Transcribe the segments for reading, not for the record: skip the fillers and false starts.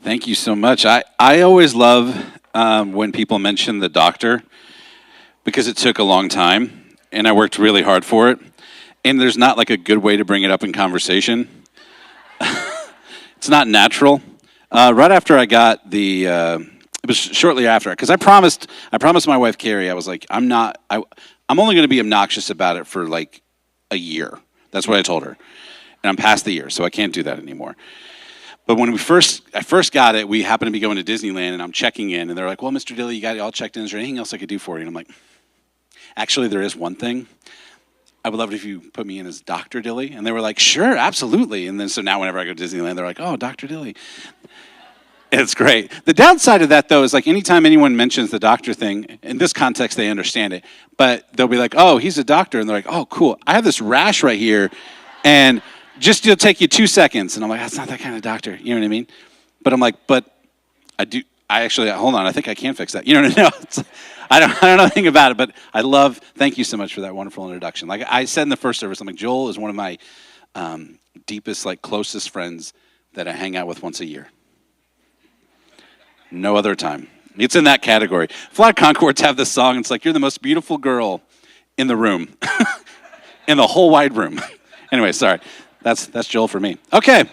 Thank you so much. I always love when people mention the doctor because it took a long time and I worked really hard for it. And there's not like a good way to bring it up in conversation. It's not natural. Right after I got it was shortly after because I promised my wife Carrie, I was like, I'm only going to be obnoxious about it for like a year. That's what I told her, and I'm past the year, so I can't do that anymore. But when I first got it, we happened to be going to Disneyland, and I'm checking in, and they're like, "Well, Mr. Dilley, you got it all checked in. Is there anything else I could do for you?" And I'm like, "Actually, there is one thing. I would love it if you put me in as Dr. Dilley." And they were like, "Sure, absolutely." And then so now whenever I go to Disneyland, they're like, "Oh, Dr. Dilley." It's great. The downside of that, though, is like anytime anyone mentions the doctor thing, in this context, they understand it. But they'll be like, "Oh, he's a doctor." And they're like, "Oh, cool. I have this rash right here. And just it'll take you 2 seconds." And I'm like, "That's not that kind of doctor." You know what I mean? But I'm like, "But I actually, hold on. I think I can fix that." You know what I mean? I don't know anything about it, but thank you so much for that wonderful introduction. Like I said in the first service, I'm like, Joel is one of my deepest, like closest friends that I hang out with once a year. No other time. It's in that category. Flat Concords have this song. It's like, "You're the most beautiful girl in the room, in the whole wide room." Anyway, sorry. That's Joel for me. Okay.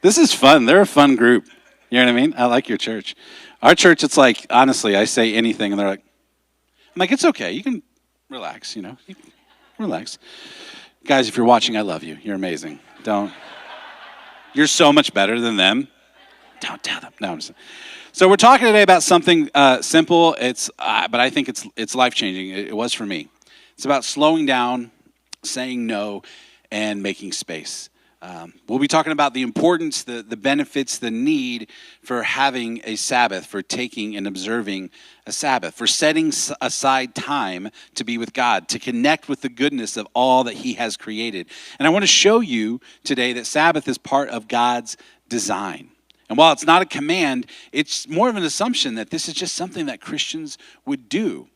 This is fun. They're a fun group. You know what I mean? I like your church. Our church, it's like, honestly, I say anything, and I'm like, "It's okay. You can relax, you know. You can relax." Guys, if you're watching, I love you. You're amazing. You're so much better than them. Don't tell them. No, I'm just. So we're talking today about something simple. But I think it's life changing. It was for me. It's about slowing down, saying no, and making space. We'll be talking about the importance, the benefits, the need for having a Sabbath, for taking and observing a Sabbath, for setting aside time to be with God, to connect with the goodness of all that He has created. And I want to show you today that Sabbath is part of God's design. And while it's not a command, it's more of an assumption that this is just something that Christians would do.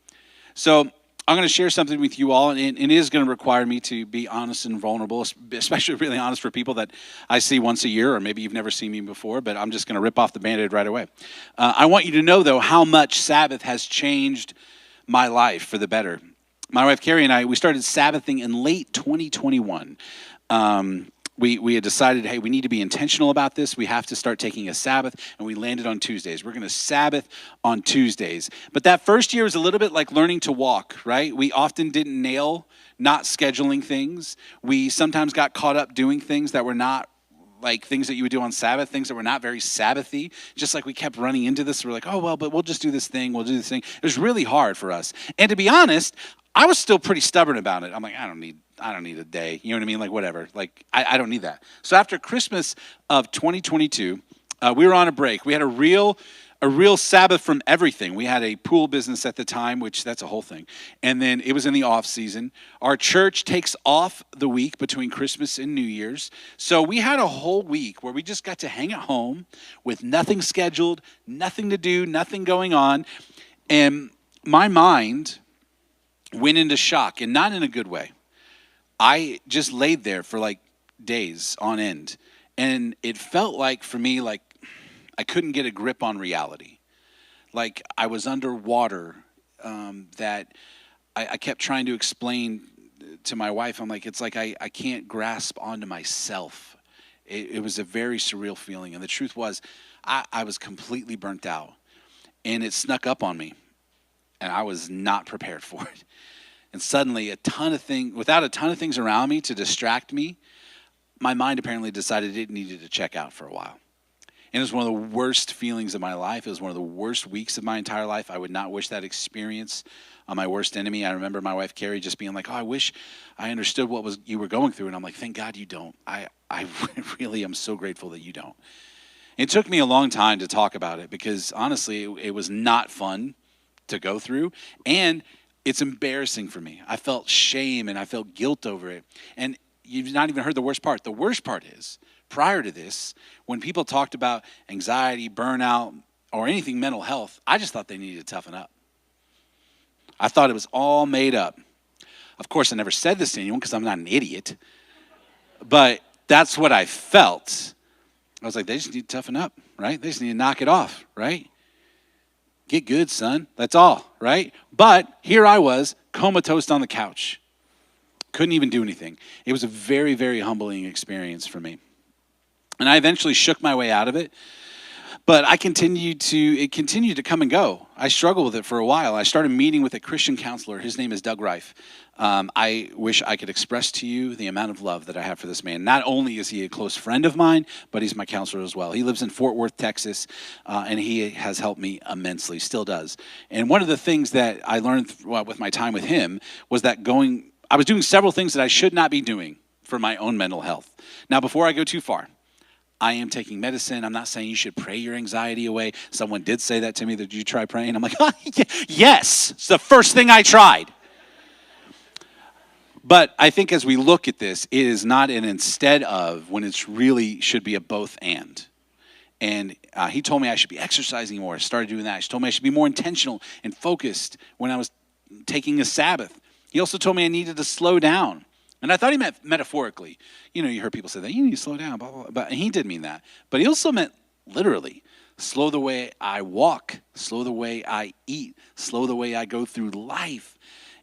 So I'm going to share something with you all, and it is going to require me to be honest and vulnerable, especially really honest for people that I see once a year, or maybe you've never seen me before, but I'm just going to rip off the Band-Aid right away. I want you to know, though, how much Sabbath has changed my life for the better. My wife, Carrie, and I, we started Sabbathing in late 2021. We had decided, hey, we need to be intentional about this. We have to start taking a Sabbath, and we landed on Tuesdays. We're going to Sabbath on Tuesdays. But that first year was a little bit like learning to walk, right? We often didn't nail not scheduling things. We sometimes got caught up doing things that were not like things that you would do on Sabbath, things that were not very Sabbathy. Just like we kept running into this. We're like, "Oh, well, but we'll just do this thing. We'll do this thing." It was really hard for us. And to be honest, I was still pretty stubborn about it. I'm like, I don't need a day. You know what I mean? Like, whatever. Like, I don't need that. So after Christmas of 2022, we were on a break. We had a real Sabbath from everything. We had a pool business at the time, which that's a whole thing. And then it was in the off season. Our church takes off the week between Christmas and New Year's. So we had a whole week where we just got to hang at home with nothing scheduled, nothing to do, nothing going on. And my mind went into shock, and not in a good way. I just laid there for like days on end. And it felt like for me, like I couldn't get a grip on reality. Like I was underwater, that I kept trying to explain to my wife. I'm like, it's like I can't grasp onto myself. It was a very surreal feeling. And the truth was, I was completely burnt out. And it snuck up on me. And I was not prepared for it. And suddenly, without a ton of things around me to distract me, my mind apparently decided it needed to check out for a while. And it was one of the worst feelings of my life. It was one of the worst weeks of my entire life. I would not wish that experience on my worst enemy. I remember my wife, Carrie, just being like, "Oh, I wish I understood what you were going through." And I'm like, "Thank God you don't. I really am so grateful that you don't." It took me a long time to talk about it because, honestly, it was not fun to go through. And it's embarrassing for me. I felt shame and I felt guilt over it. And you've not even heard the worst part. The worst part is, prior to this, when people talked about anxiety, burnout, or anything mental health, I just thought they needed to toughen up. I thought it was all made up. Of course, I never said this to anyone because I'm not an idiot. But That's what I felt. I was like, they just need to toughen up, right? They just need to knock it off, right? Get good, son. That's all, right? But here I was, comatose on the couch. Couldn't even do anything. It was a very, very humbling experience for me. And I eventually shook my way out of it. But it continued to come and go. I struggled with it for a while. I started meeting with a Christian counselor. His name is Doug Reif. I wish I could express to you the amount of love that I have for this man. Not only is he a close friend of mine, but he's my counselor as well. He lives in Fort Worth, Texas, and he has helped me immensely, still does. And one of the things that I learned with my time with him was that I was doing several things that I should not be doing for my own mental health. Now, before I go too far, I am taking medicine. I'm not saying you should pray your anxiety away. Someone did say that to me. Did you try praying? I'm like, yes, it's the first thing I tried. But I think as we look at this, it is not an instead of when it's really should be a both and. And he told me I should be exercising more. I started doing that. He told me I should be more intentional and focused when I was taking a Sabbath. He also told me I needed to slow down. And I thought he meant metaphorically. You know, you heard people say that, you need to slow down, blah, blah, blah. But he did mean that. But he also meant literally, slow the way I walk, slow the way I eat, slow the way I go through life.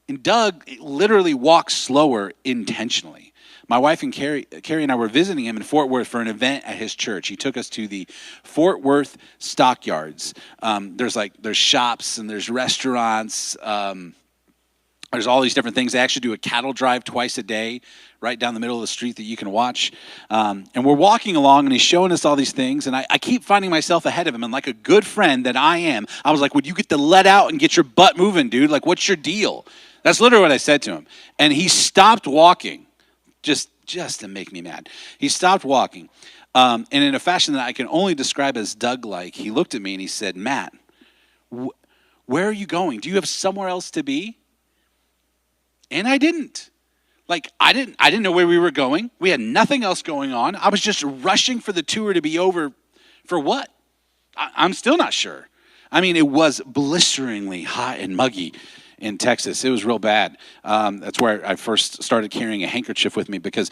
And Doug literally walks slower intentionally. My wife and Carrie and I were visiting him in Fort Worth for an event at his church. He took us to the Fort Worth stockyards. There's shops and there's restaurants. There's all these different things. They actually do a cattle drive twice a day, right down the middle of the street that you can watch. And we're walking along, and he's showing us all these things. And I keep finding myself ahead of him. And like a good friend that I am, I was like, would you get to let out and get your butt moving, dude? Like, what's your deal? That's literally what I said to him. And he stopped walking, just to make me mad. He stopped walking. And in a fashion that I can only describe as Doug-like, he looked at me and he said, Matt, where are you going? Do you have somewhere else to be? And I didn't. I didn't know where we were going. We had nothing else going on. I was just rushing for the tour to be over for what? I'm still not sure. I mean, it was blisteringly hot and muggy in Texas. It was real bad. That's where I first started carrying a handkerchief with me because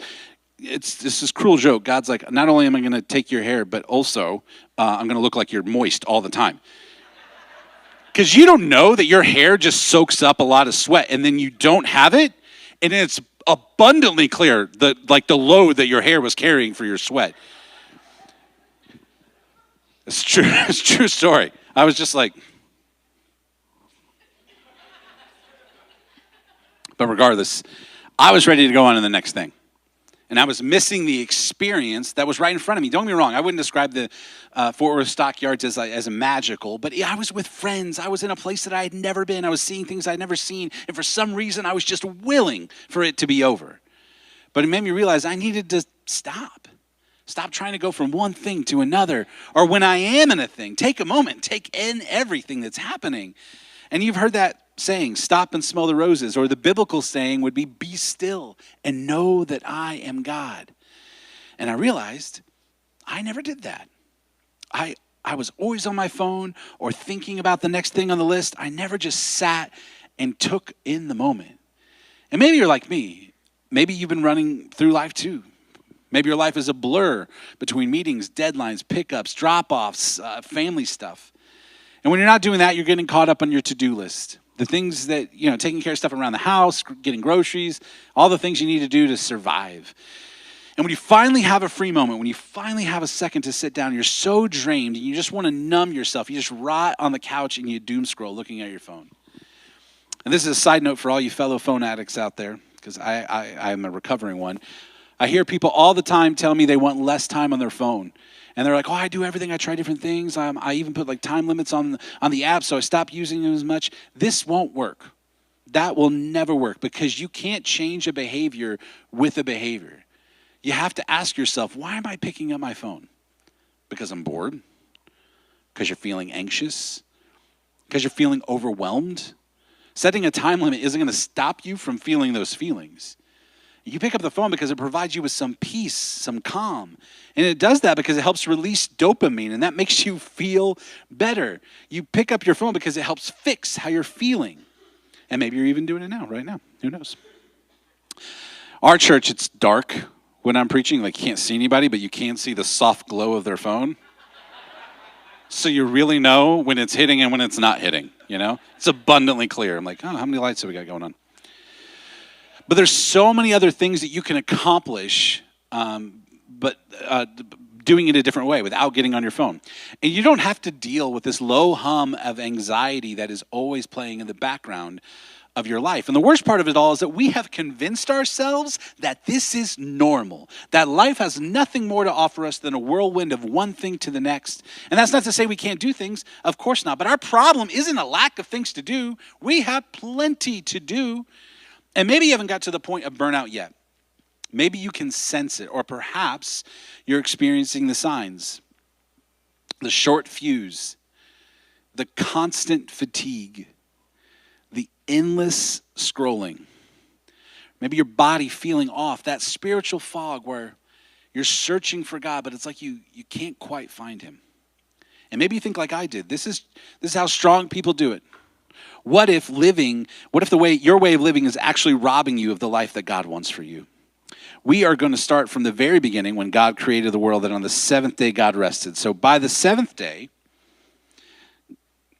it's this cruel joke. God's like, not only am I going to take your hair, but also I'm going to look like you're moist all the time. Because you don't know that your hair just soaks up a lot of sweat, and then you don't have it, and it's abundantly clear the load that your hair was carrying for your sweat. It's true. It's a true story. I was just like, but regardless, I was ready to go on to the next thing. And I was missing the experience that was right in front of me. Don't get me wrong. I wouldn't describe the Fort Worth stockyards as a magical, but I was with friends. I was in a place that I had never been. I was seeing things I'd never seen. And for some reason, I was just willing for it to be over. But it made me realize I needed to stop. Stop trying to go from one thing to another. Or when I am in a thing, take a moment. Take in everything that's happening. And you've heard that saying, stop and smell the roses, or the biblical saying would be still and know that I am God. And I realized I never did that. I was always on my phone or thinking about the next thing on the list. I never just sat and took in the moment. And maybe you're like me. Maybe you've been running through life too. Maybe your life is a blur between meetings, deadlines, pickups, drop-offs, family stuff. And when you're not doing that, you're getting caught up on your to-do list. The things that, taking care of stuff around the house, getting groceries, all the things you need to do to survive. And when you finally have a free moment, when you finally have a second to sit down, you're so drained and you just want to numb yourself. You just rot on the couch and you doom scroll looking at your phone. And this is a side note for all you fellow phone addicts out there, because I'm a recovering one. I hear people all the time tell me they want less time on their phone. And they're like, I do everything. I try different things. I even put time limits on the app, so I stop using them as much. This won't work. That will never work, because you can't change a behavior with a behavior. You have to ask yourself, why am I picking up my phone? Because I'm bored? Because you're feeling anxious? Because you're feeling overwhelmed? Setting a time limit isn't going to stop you from feeling those feelings. You pick up the phone because it provides you with some peace, some calm. And it does that because it helps release dopamine, and that makes you feel better. You pick up your phone because it helps fix how you're feeling. And maybe you're even doing it now, right now. Who knows? Our church, it's dark. when I'm preaching, like you can't see anybody, but you can see the soft glow of their phone. So you really know when it's hitting and when it's not hitting, you know? It's abundantly clear. I'm like, oh, how many lights have we got going on? But there's so many other things that you can accomplish, but doing it a different way without getting on your phone. And you don't have to deal with this low hum of anxiety that is always playing in the background of your life. And the worst part of it all is that we have convinced ourselves that this is normal, that life has nothing more to offer us than a whirlwind of one thing to the next. And that's not to say we can't do things, of course not. But our problem isn't a lack of things to do. We have plenty to do. And maybe you haven't got to the point of burnout yet. Maybe you can sense it, or perhaps you're experiencing the signs. The short fuse, the constant fatigue, the endless scrolling. Maybe your body feeling off, that spiritual fog where you're searching for God, but it's like you can't quite find him. And maybe you think like I did. This is how strong people do it. What if your way of living is actually robbing you of the life that God wants for you? We are going to start from the very beginning when God created the world, and on the seventh day God rested. So by the seventh day,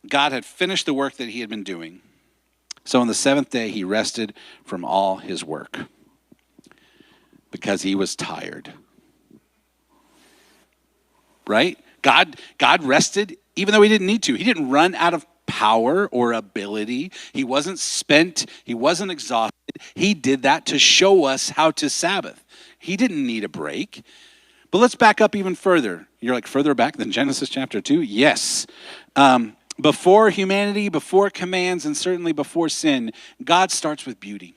God had finished the work that he had been doing. So on the seventh day, he rested from all his work because he was tired. Right? God rested even though he didn't need to. He didn't run out of power or ability. He wasn't spent. He wasn't exhausted. He did that to show us how to Sabbath. He didn't need a break. But let's back up even further. You're like, further back than Genesis chapter 2? Yes. Before humanity, before commands, and certainly before sin, God starts with beauty.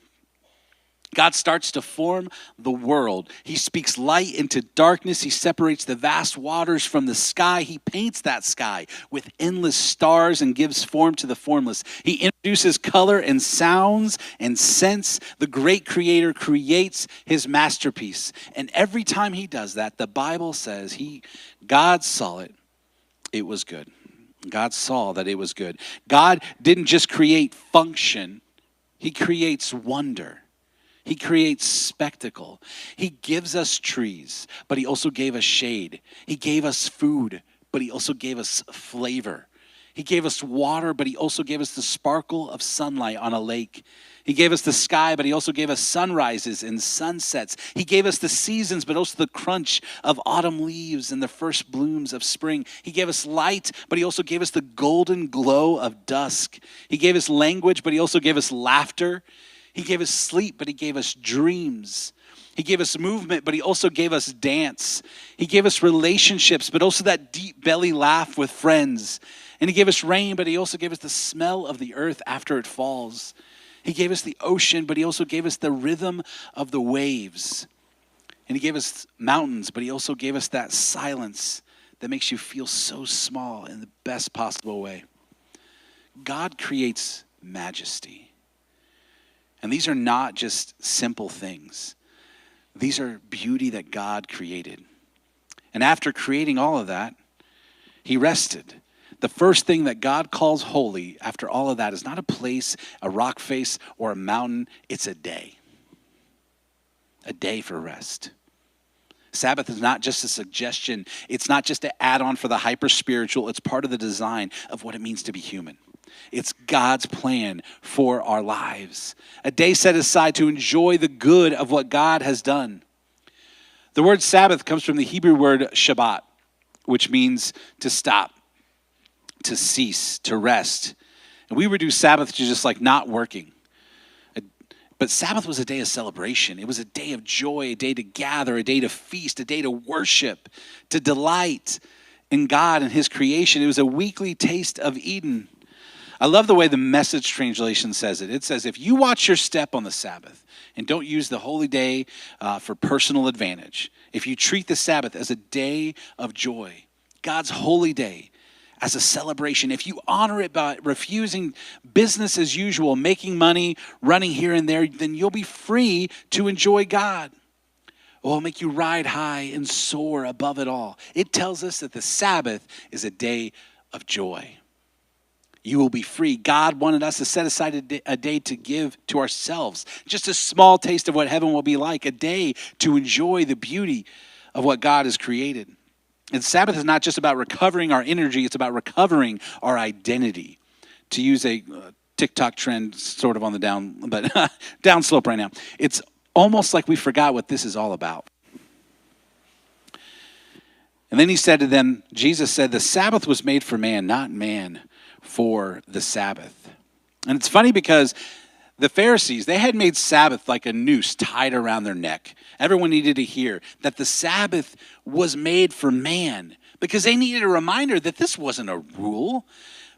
God starts to form the world. He speaks light into darkness. He separates the vast waters from the sky. He paints that sky with endless stars and gives form to the formless. He introduces color and sounds and scents. The great creator creates his masterpiece. And every time he does that, the Bible says God saw it. It was good. God saw that it was good. God didn't just create function. He creates wonder. He creates spectacle. He gives us trees, but he also gave us shade. He gave us food, but he also gave us flavor. He gave us water, but he also gave us the sparkle of sunlight on a lake. He gave us the sky, but he also gave us sunrises and sunsets. He gave us the seasons, but also the crunch of autumn leaves and the first blooms of spring. He gave us light, but he also gave us the golden glow of dusk. He gave us language, but he also gave us laughter. He gave us sleep, but he gave us dreams. He gave us movement, but he also gave us dance. He gave us relationships, but also that deep belly laugh with friends. And he gave us rain, but he also gave us the smell of the earth after it falls. He gave us the ocean, but he also gave us the rhythm of the waves. And he gave us mountains, but he also gave us that silence that makes you feel so small in the best possible way. God creates majesty. And these are not just simple things. These are beauty that God created. And after creating all of that, he rested. The first thing that God calls holy after all of that is not a place, a rock face, or a mountain. It's a day. A day for rest. Sabbath is not just a suggestion. It's not just an add-on for the hyper-spiritual. It's part of the design of what it means to be human. It's God's plan for our lives. A day set aside to enjoy the good of what God has done. The word Sabbath comes from the Hebrew word Shabbat, which means to stop, to cease, to rest. And we reduce Sabbath to just like not working. But Sabbath was a day of celebration. It was a day of joy, a day to gather, a day to feast, a day to worship, to delight in God and his creation. It was a weekly taste of Eden. I love the way the Message translation says it. It says, if you watch your step on the Sabbath and don't use the holy day for personal advantage, if you treat the Sabbath as a day of joy, God's holy day, as a celebration, if you honor it by refusing business as usual, making money, running here and there, then you'll be free to enjoy God. It will make you ride high and soar above it all. It tells us that the Sabbath is a day of joy. you will be free. God wanted us to set aside a day to give to ourselves. Just a small taste of what heaven will be like, a day to enjoy the beauty of what God has created. And Sabbath is not just about recovering our energy, it's about recovering our identity. To use a TikTok trend sort of on the down slope right now. It's almost like we forgot what this is all about. And then he said to them, Jesus said, the Sabbath was made for man, not man for the Sabbath. And it's funny because the Pharisees, they had made Sabbath like a noose tied around their neck. Everyone needed to hear that the Sabbath was made for man because they needed a reminder that this wasn't a rule.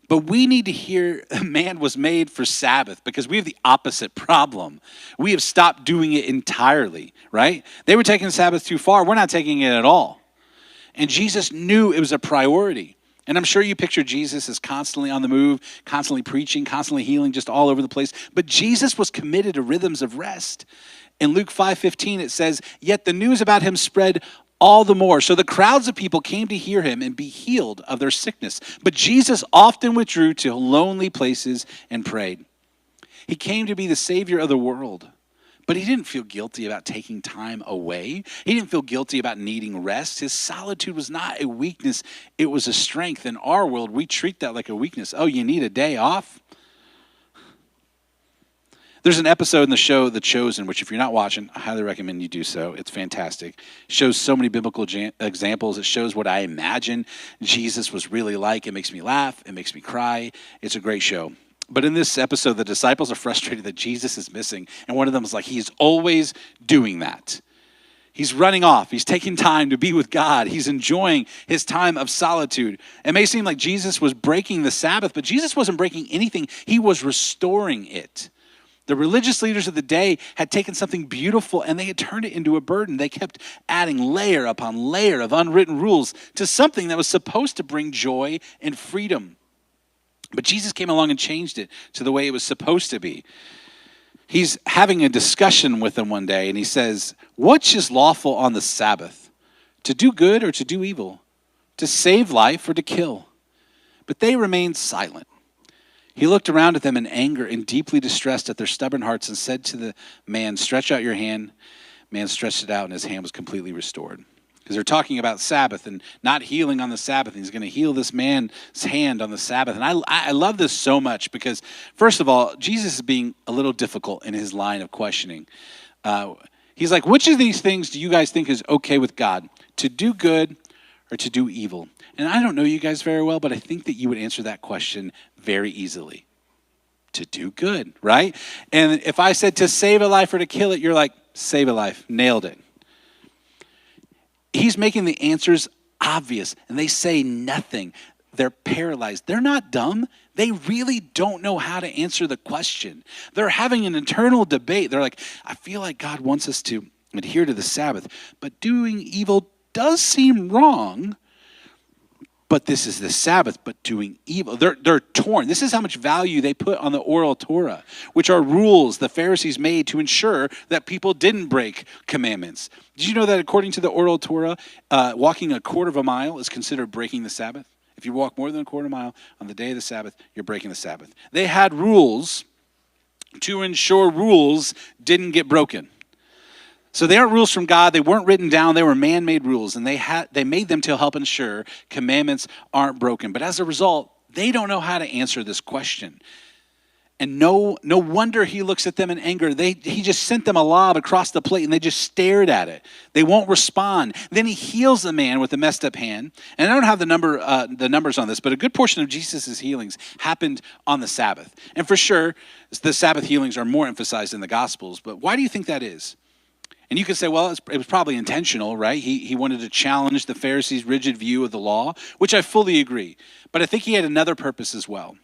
But we need to hear man was made for Sabbath because we have the opposite problem. We have stopped doing it entirely, right? They were taking Sabbath too far. We're not taking it at all. And Jesus knew it was a priority. And I'm sure you picture Jesus as constantly on the move, constantly preaching, constantly healing, just all over the place. But Jesus was committed to rhythms of rest. In Luke 5:15, it says, yet the news about him spread all the more. So the crowds of people came to hear him and be healed of their sickness. But Jesus often withdrew to lonely places and prayed. He came to be the Savior of the world. But he didn't feel guilty about taking time away. He didn't feel guilty about needing rest. His solitude was not a weakness. It was a strength. In our world, we treat that like a weakness. Oh, you need a day off? There's an episode in the show, The Chosen, which if you're not watching, I highly recommend you do so. It's fantastic. It shows so many biblical examples. It shows what I imagine Jesus was really like. It makes me laugh. It makes me cry. It's a great show. But in this episode, the disciples are frustrated that Jesus is missing. And one of them is like, he's always doing that. He's running off. He's taking time to be with God. He's enjoying his time of solitude. It may seem like Jesus was breaking the Sabbath, but Jesus wasn't breaking anything. He was restoring it. The religious leaders of the day had taken something beautiful and they had turned it into a burden. They kept adding layer upon layer of unwritten rules to something that was supposed to bring joy and freedom. But Jesus came along and changed it to the way it was supposed to be. He's having a discussion with them one day, and he says, which is lawful on the Sabbath, to do good or to do evil, to save life or to kill? But they remained silent. He looked around at them in anger and deeply distressed at their stubborn hearts and said to the man, stretch out your hand. Man stretched it out, and his hand was completely restored. Because they're talking about Sabbath and not healing on the Sabbath. And he's going to heal this man's hand on the Sabbath. And I love this so much because, first of all, Jesus is being a little difficult in his line of questioning. He's like, which of these things do you guys think is okay with God? To do good or to do evil? And I don't know you guys very well, but I think that you would answer that question very easily. To do good, right? And if I said to save a life or to kill it, you're like, save a life. Nailed it. He's making the answers obvious, and they say nothing. They're paralyzed. They're not dumb. They really don't know how to answer the question. They're having an internal debate. They're like, I feel like God wants us to adhere to the Sabbath, but doing evil does seem wrong. But this is the Sabbath, but doing evil. They're torn. This is how much value they put on the oral Torah, which are rules the Pharisees made to ensure that people didn't break commandments. Did you know that according to the oral Torah, walking a quarter of a mile is considered breaking the Sabbath? If you walk more than a quarter mile on the day of the Sabbath, you're breaking the Sabbath. They had rules to ensure rules didn't get broken. So they aren't rules from God. They weren't written down. They were man-made rules, and they made them to help ensure commandments aren't broken. But as a result, they don't know how to answer this question. And no wonder he looks at them in anger. He just sent them a lob across the plate, and they just stared at it. They won't respond. Then he heals the man with the messed up hand. And I don't have the numbers on this, but a good portion of Jesus' healings happened on the Sabbath. And for sure, the Sabbath healings are more emphasized in the Gospels. But why do you think that is? And you could say, well, it was probably intentional, right? He wanted to challenge the Pharisees' rigid view of the law, which I fully agree. But I think he had another purpose as well.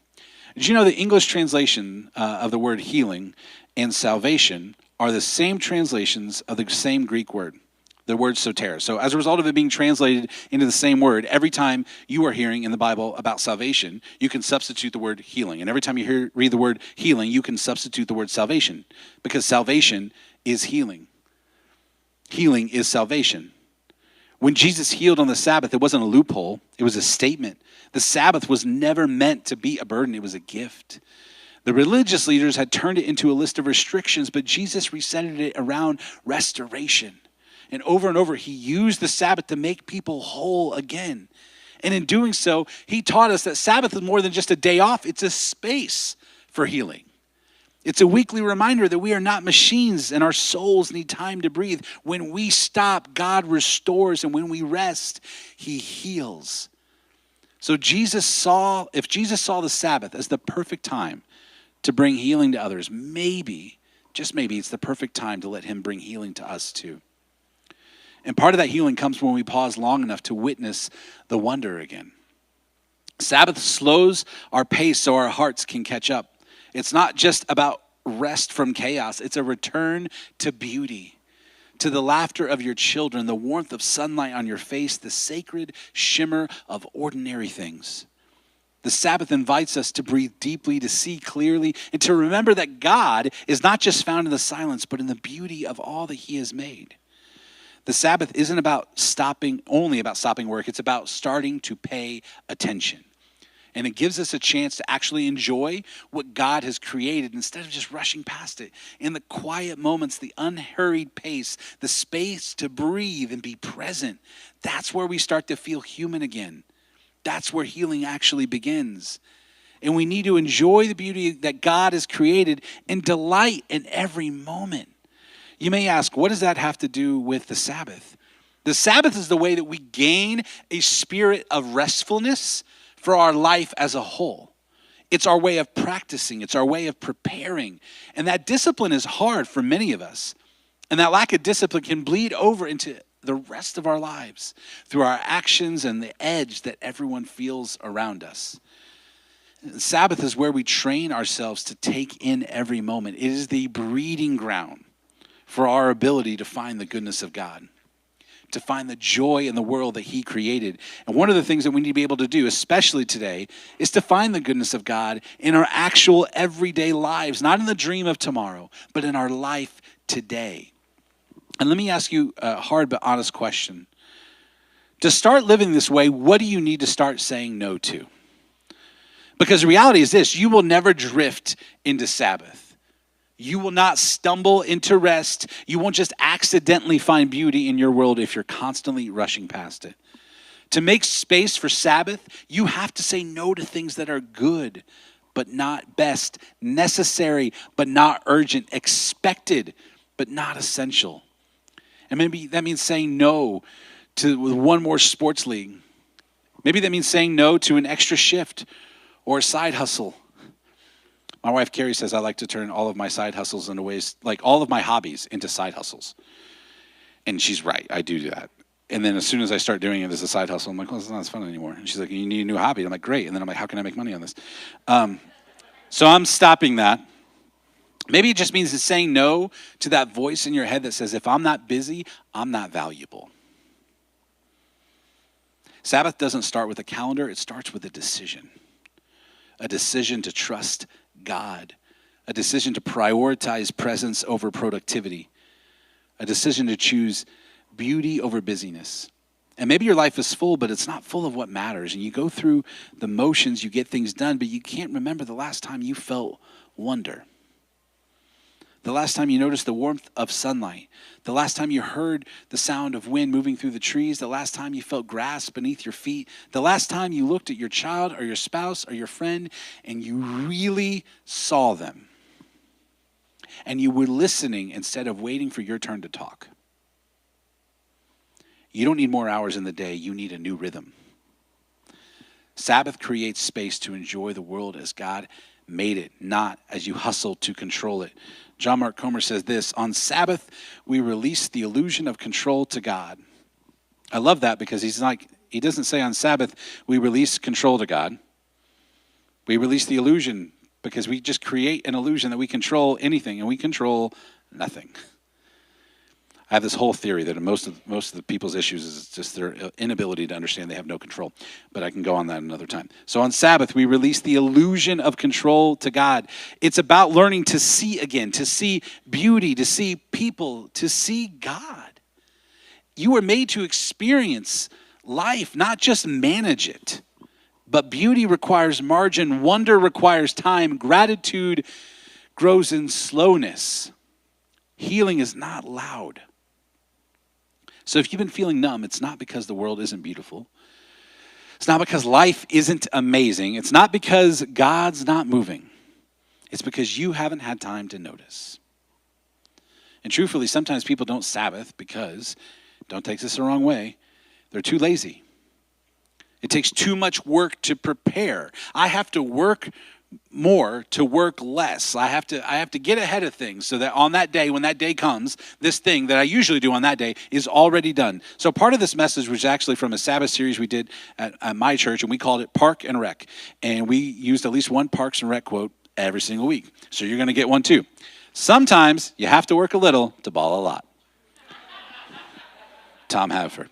Did you know the English translation of the word healing and salvation are the same translations of the same Greek word, the word soter. So as a result of it being translated into the same word, every time you are hearing in the Bible about salvation, you can substitute the word healing. And every time you read the word healing, you can substitute the word salvation, because salvation is healing. Healing is salvation. When Jesus healed on the Sabbath, it wasn't a loophole. It was a statement. The Sabbath was never meant to be a burden. It was a gift. The religious leaders had turned it into a list of restrictions, but Jesus recentered it around restoration. And over, he used the Sabbath to make people whole again. And in doing so, he taught us that Sabbath is more than just a day off. It's a space for healing. It's a weekly reminder that we are not machines and our souls need time to breathe. When we stop, God restores, and when we rest, he heals. So if Jesus saw the Sabbath as the perfect time to bring healing to others, maybe, just maybe, it's the perfect time to let him bring healing to us too. And part of that healing comes when we pause long enough to witness the wonder again. Sabbath slows our pace so our hearts can catch up. It's not just about rest from chaos. It's a return to beauty, to the laughter of your children, the warmth of sunlight on your face, the sacred shimmer of ordinary things. The Sabbath invites us to breathe deeply, to see clearly, and to remember that God is not just found in the silence, but in the beauty of all that he has made. The Sabbath isn't only about stopping work. It's about starting to pay attention. And it gives us a chance to actually enjoy what God has created instead of just rushing past it. In the quiet moments, the unhurried pace, the space to breathe and be present, that's where we start to feel human again. That's where healing actually begins. And we need to enjoy the beauty that God has created and delight in every moment. You may ask, what does that have to do with the Sabbath? The Sabbath is the way that we gain a spirit of restfulness for our life as a whole. It's our way of practicing. It's our way of preparing. And that discipline is hard for many of us. And that lack of discipline can bleed over into the rest of our lives through our actions and the edge that everyone feels around us. The Sabbath is where we train ourselves to take in every moment. It is the breeding ground for our ability to find the goodness of God, to find the joy in the world that he created. And one of the things that we need to be able to do, especially today, is to find the goodness of God in our actual everyday lives, not in the dream of tomorrow, but in our life today. And let me ask you a hard but honest question. To start living this way, what do you need to start saying no to? Because the reality is this: you will never drift into Sabbath. You will not stumble into rest. You won't just accidentally find beauty in your world if you're constantly rushing past it. To make space for Sabbath, you have to say no to things that are good, but not best, necessary, but not urgent, expected, but not essential. And maybe that means saying no to one more sports league. Maybe that means saying no to an extra shift or a side hustle. My wife, Carrie, says I like to turn all of my side hustles into ways, like all of my hobbies into side hustles. And she's right. I do that. And then as soon as I start doing it as a side hustle, I'm like, well, it's not as fun anymore. And she's like, you need a new hobby. And I'm like, great. And then I'm like, how can I make money on this? So I'm stopping that. Maybe it just means it's saying no to that voice in your head that says, if I'm not busy, I'm not valuable. Sabbath doesn't start with a calendar. It starts with a decision to trust God, a decision to prioritize presence over productivity, a decision to choose beauty over busyness. And maybe your life is full, but it's not full of what matters. And you go through the motions, you get things done, but you can't remember the last time you felt wonder. The last time you noticed the warmth of sunlight, the last time you heard the sound of wind moving through the trees, the last time you felt grass beneath your feet, the last time you looked at your child or your spouse or your friend and you really saw them. And you were listening instead of waiting for your turn to talk. You don't need more hours in the day, you need a new rhythm. Sabbath creates space to enjoy the world as God made it, not as you hustle to control it. John Mark Comer says this: on Sabbath, we release the illusion of control to God. I love that because he doesn't say on Sabbath, we release control to God. We release the illusion because we just create an illusion that we control anything and we control nothing. I have this whole theory that most of the people's issues is just their inability to understand they have no control. But I can go on that another time. So on Sabbath, we release the illusion of control to God. It's about learning to see again, to see beauty, to see people, to see God. You were made to experience life, not just manage it. But beauty requires margin, wonder requires time, gratitude grows in slowness. Healing is not loud. So if you've been feeling numb, it's not because the world isn't beautiful. It's not because life isn't amazing. It's not because God's not moving. It's because you haven't had time to notice. And truthfully, sometimes people don't Sabbath because, don't take this the wrong way, they're too lazy. It takes too much work to prepare. I have to work more to work less. I have to get ahead of things so that on that day, when that day comes, this thing that I usually do on that day is already done. So part of this message was actually from a Sabbath series we did at my church, and we called it Park and Rec. And we used at least one Parks and Rec quote every single week. So you're going to get one too. Sometimes you have to work a little to ball a lot. Tom Haverford.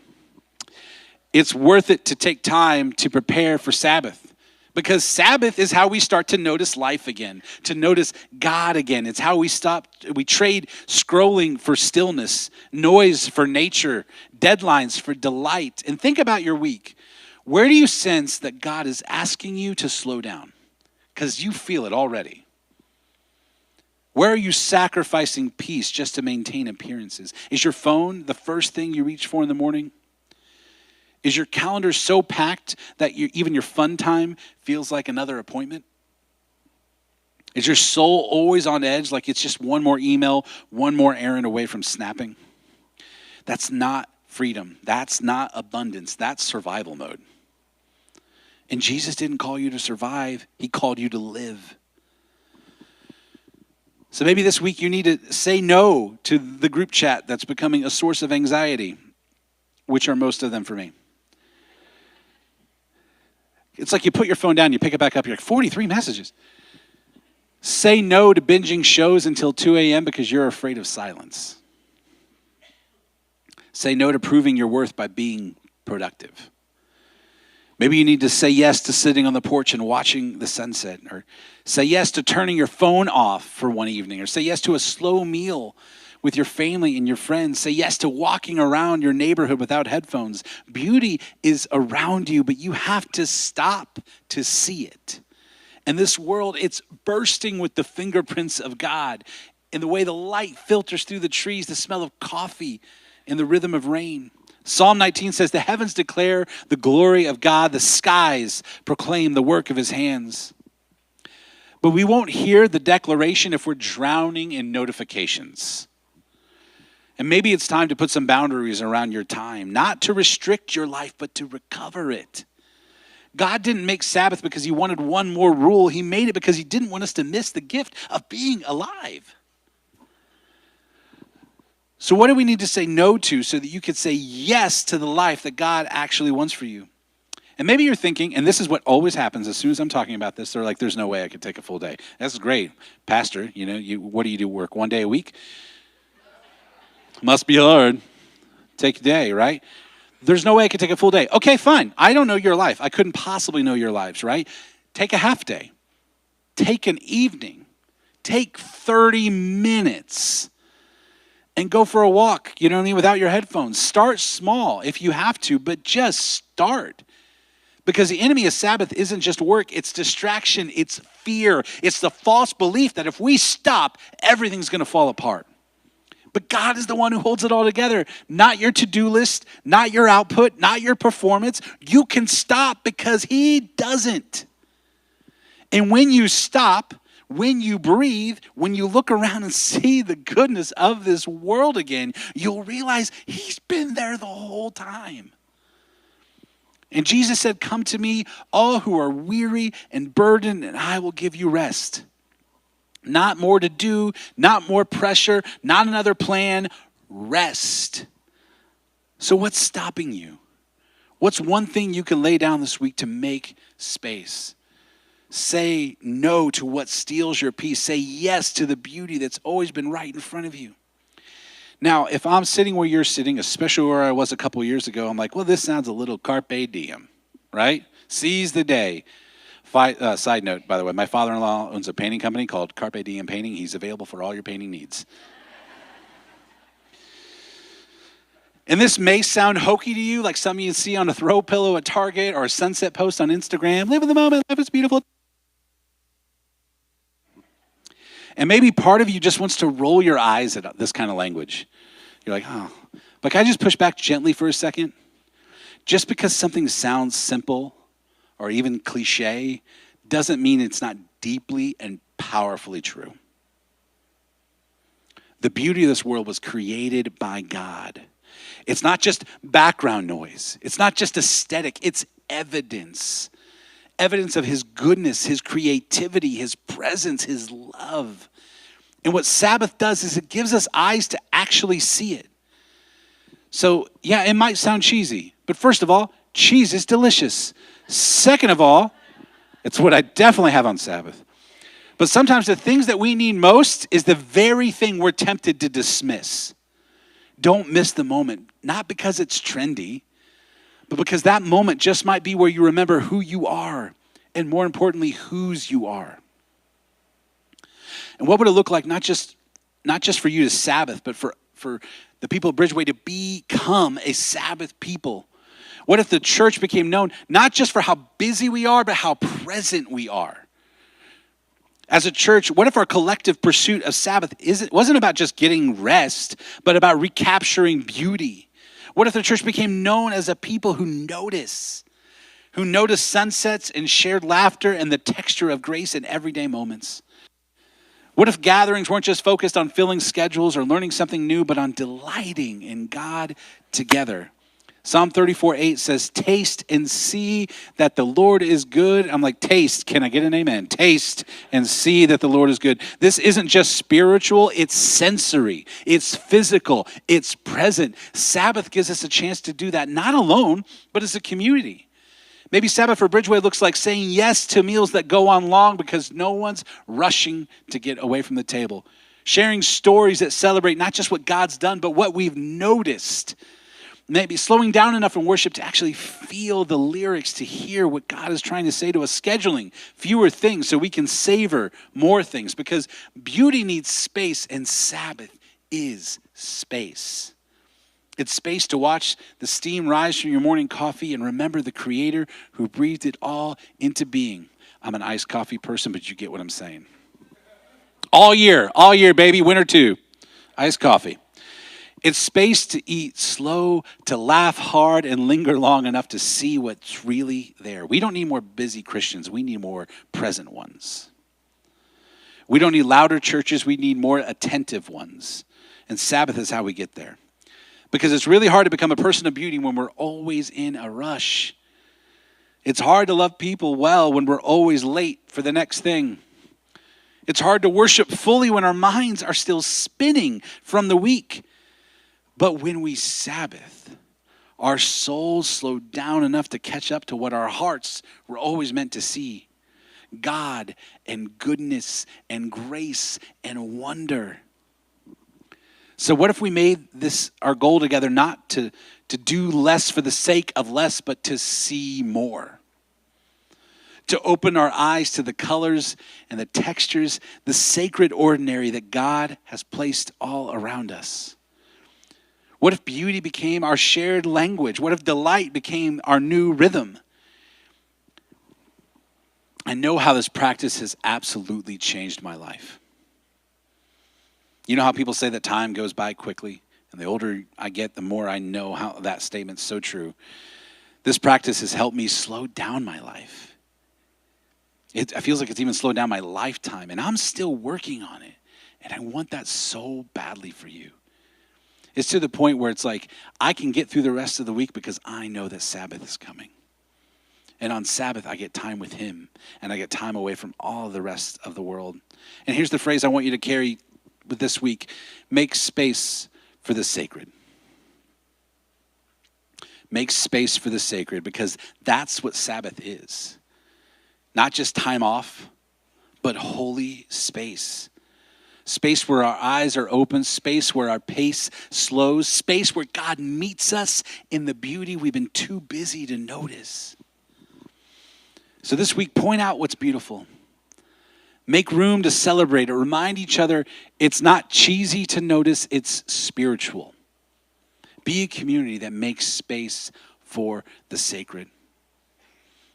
It's worth it to take time to prepare for Sabbath, because Sabbath is how we start to notice life again, to notice God again. It's how we trade scrolling for stillness, noise for nature, deadlines for delight. And think about your week. Where do you sense that God is asking you to slow down? Because you feel it already. Where are you sacrificing peace just to maintain appearances? Is your phone the first thing you reach for in the morning? Is your calendar so packed that even your fun time feels like another appointment? Is your soul always on edge, like it's just one more email, one more errand away from snapping? That's not freedom. That's not abundance. That's survival mode. And Jesus didn't call you to survive. He called you to live. So maybe this week you need to say no to the group chat that's becoming a source of anxiety, which are most of them for me. It's like you put your phone down, you pick it back up, you're like, 43 messages. Say no to binging shows until 2 a.m. because you're afraid of silence. Say no to proving your worth by being productive. Maybe you need to say yes to sitting on the porch and watching the sunset, or say yes to turning your phone off for one evening, or say yes to a slow meal with your family and your friends. Say yes to walking around your neighborhood without headphones. Beauty is around you, but you have to stop to see it. And this world, it's bursting with the fingerprints of God in the way the light filters through the trees, the smell of coffee, and the rhythm of rain. Psalm 19 says, the heavens declare the glory of God. The skies proclaim the work of his hands. But we won't hear the declaration if we're drowning in notifications. And maybe it's time to put some boundaries around your time, not to restrict your life, but to recover it. God didn't make Sabbath because he wanted one more rule. He made it because he didn't want us to miss the gift of being alive. So what do we need to say no to so that you could say yes to the life that God actually wants for you? And maybe you're thinking, and this is what always happens as soon as I'm talking about this, they're like, there's no way I could take a full day. That's great. Pastor, what do you do, work one day a week? Must be hard. Take a day, right? There's no way I could take a full day. Okay, fine. I don't know your life. I couldn't possibly know your lives, right? Take a half day. Take an evening. Take 30 minutes and go for a walk, without your headphones. Start small if you have to, but just start. Because the enemy of Sabbath isn't just work, it's distraction, it's fear. It's the false belief that if we stop, everything's going to fall apart. But God is the one who holds it all together. Not your to-do list, not your output, not your performance. You can stop because he doesn't. And when you stop, when you breathe, when you look around and see the goodness of this world again, you'll realize he's been there the whole time. And Jesus said, come to me, all who are weary and burdened, and I will give you rest. Not more to do, not more pressure, not another plan, rest. So what's stopping you? What's one thing you can lay down this week to make space? Say no to what steals your peace. Say yes to the beauty that's always been right in front of you. Now, if I'm sitting where you're sitting, especially where I was a couple years ago, I'm like, well, this sounds a little carpe diem, right? Seize the day. Side note, by the way, my father-in-law owns a painting company called Carpe Diem Painting. He's available for all your painting needs. And this may sound hokey to you, like some of you see on a throw pillow at Target or a sunset post on Instagram. Live in the moment, life is beautiful. And maybe part of you just wants to roll your eyes at this kind of language. You're like, oh. But can I just push back gently for a second? Just because something sounds simple or even cliche doesn't mean it's not deeply and powerfully true. The beauty of this world was created by God. It's not just background noise. It's not just aesthetic. It's evidence. Evidence of his goodness, his creativity, his presence, his love. And what Sabbath does is it gives us eyes to actually see it. So, yeah, it might sound cheesy. But first of all, cheese is delicious. Second of all, it's what I definitely have on Sabbath. But sometimes the things that we need most is the very thing we're tempted to dismiss. Don't miss the moment, not because it's trendy, but because that moment just might be where you remember who you are, and more importantly, whose you are. And what would it look like not just for you to Sabbath, but for the people of Bridgeway to become a Sabbath people? What if the church became known not just for how busy we are, but how present we are? As a church, what if our collective pursuit of Sabbath wasn't about just getting rest, but about recapturing beauty? What if the church became known as a people who notice sunsets and shared laughter and the texture of grace in everyday moments? What if gatherings weren't just focused on filling schedules or learning something new, but on delighting in God together? Psalm 34:8 says, taste and see that the Lord is good. I'm like, taste, can I get an amen? Taste and see that the Lord is good. This isn't just spiritual, it's sensory, it's physical, it's present. Sabbath gives us a chance to do that, not alone, but as a community. Maybe Sabbath for Bridgeway looks like saying yes to meals that go on long because no one's rushing to get away from the table. Sharing stories that celebrate not just what God's done, but what we've noticed. Maybe slowing down enough in worship to actually feel the lyrics, to hear what God is trying to say to us. Scheduling fewer things so we can savor more things, because beauty needs space and Sabbath is space. It's space to watch the steam rise from your morning coffee and remember the Creator who breathed it all into being. I'm an iced coffee person, but you get what I'm saying. All year, baby, winter too. Iced coffee. It's space to eat slow, to laugh hard, and linger long enough to see what's really there. We don't need more busy Christians. We need more present ones. We don't need louder churches. We need more attentive ones. And Sabbath is how we get there. Because it's really hard to become a person of beauty when we're always in a rush. It's hard to love people well when we're always late for the next thing. It's hard to worship fully when our minds are still spinning from the week. But when we Sabbath, our souls slow down enough to catch up to what our hearts were always meant to see. God and goodness and grace and wonder. So what if we made this our goal together, not to do less for the sake of less, but to see more? To open our eyes to the colors and the textures, the sacred ordinary that God has placed all around us. What if beauty became our shared language? What if delight became our new rhythm? I know how this practice has absolutely changed my life. You know how people say that time goes by quickly? And the older I get, the more I know how that statement's so true. This practice has helped me slow down my life. It feels like it's even slowed down my lifetime, and I'm still working on it. And I want that so badly for you. It's to the point where it's like, I can get through the rest of the week because I know that Sabbath is coming. And on Sabbath, I get time with him, and I get time away from all the rest of the world. And here's the phrase I want you to carry with this week. Make space for the sacred. Make space for the sacred, because that's what Sabbath is. Not just time off, but holy space. Space where our eyes are open, space where our pace slows, space where God meets us in the beauty we've been too busy to notice. So this week, point out what's beautiful. Make room to celebrate it. Remind each other it's not cheesy to notice, it's spiritual. Be a community that makes space for the sacred.